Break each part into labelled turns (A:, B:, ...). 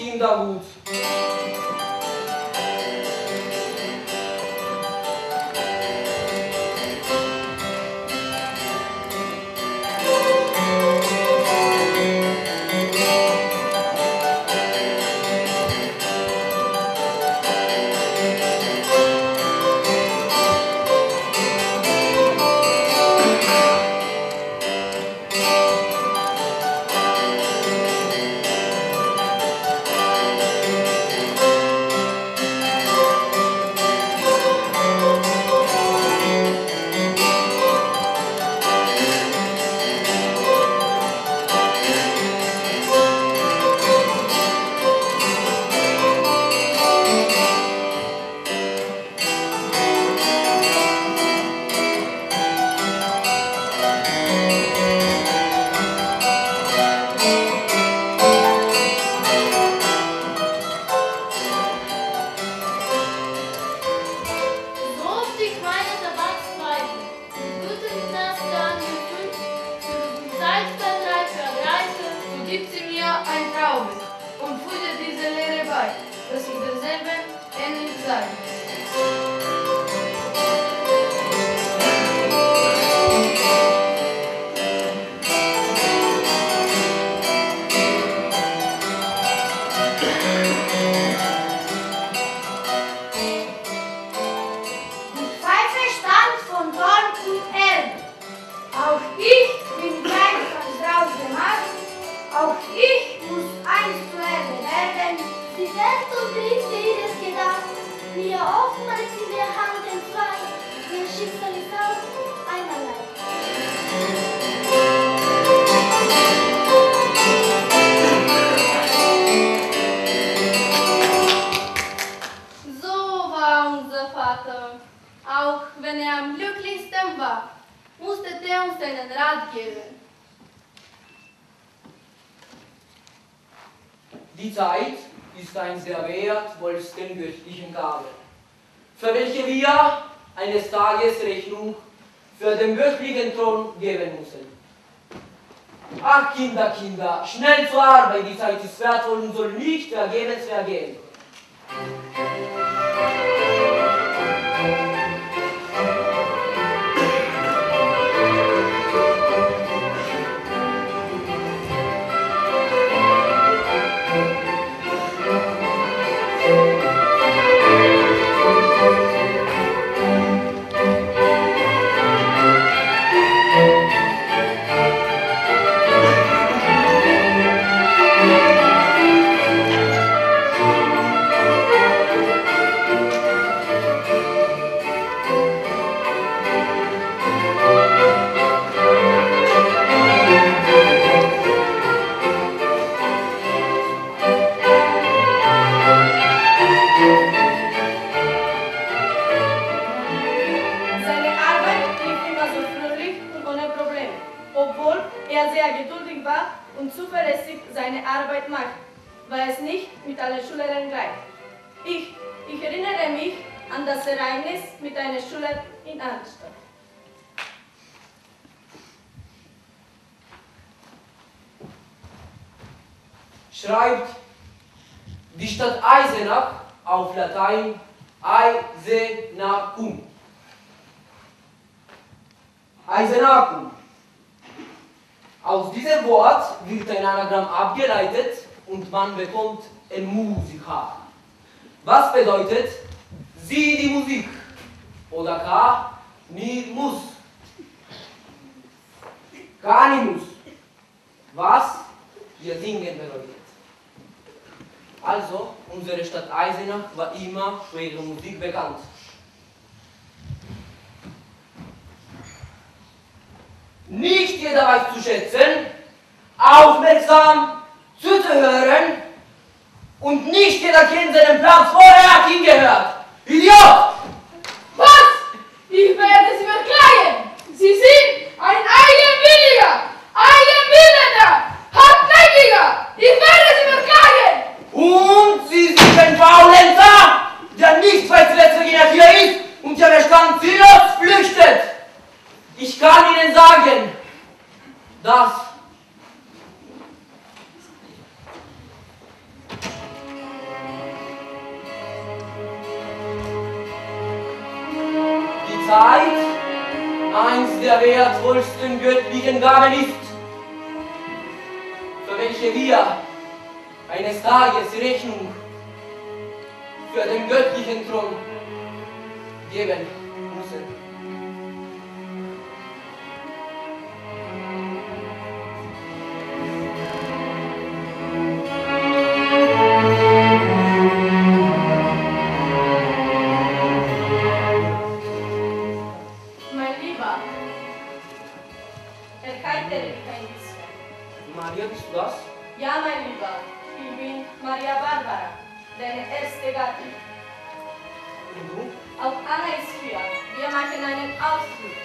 A: Kindergut.
B: Die Zeit ist ein sehr wertvolles den göttlichen Gabe, für welche wir eines Tages Rechnung für den göttlichen Thron geben müssen. Ach Kinder, Kinder, schnell zur Arbeit, die Zeit ist wertvoll und soll nicht vergebens vergehen.
C: Ich erinnere mich an das Ereignis mit einer Schülerin in Arnstadt.
B: Schreibt die Stadt Eisenach auf Latein Eisenachum. Eisenachum. Aus diesem Wort wird ein Anagramm abgeleitet und man bekommt ein Musiker. Was bedeutet sie die Musik? Oder K ni muss. Kanimus. Was wir singen bedeutet. Also, unsere Stadt Eisenach war immer für ihre Musik bekannt. Nicht jeder weiß zu schätzen, aufmerksam zuzuhören und nicht jeder kennt seinen Platz, wo er hingehört. Idiot!
C: Was? Ich werde Sie verklagen! Sie sind ein Eigenwilliger! Eigenbildeter! Hartnäckiger! Ich werde Sie verklagen!
B: Und Sie sind ein Faulenzer, der nicht weiß, wer hier ist und der Bestand sinnlos flüchtet. Ich kann Ihnen sagen, dass Zeit eins der wertvollsten göttlichen Gaben ist, für welche wir eines Tages Rechnung für den göttlichen Thron geben müssen. Maria, bist du das?
C: Ja, mein Lieber, ich bin Maria Barbara, deine erste Gattin.
B: Und du?
C: Auch Anna ist hier. Wir machen einen Ausflug.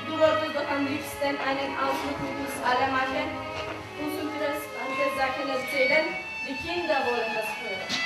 C: Du wolltest doch am liebsten einen Ausflug mit uns alle machen, uns interessante Sachen erzählen. Die Kinder wollen das hören.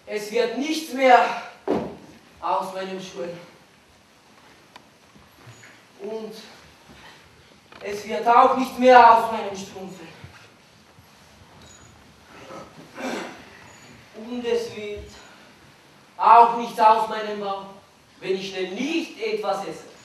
B: Es wird nichts mehr aus meinen Schuhen. Und es wird auch nicht mehr aus meinen Strümpfen. Und es wird auch nichts aus meinem Bauch, wenn ich denn nicht etwas esse.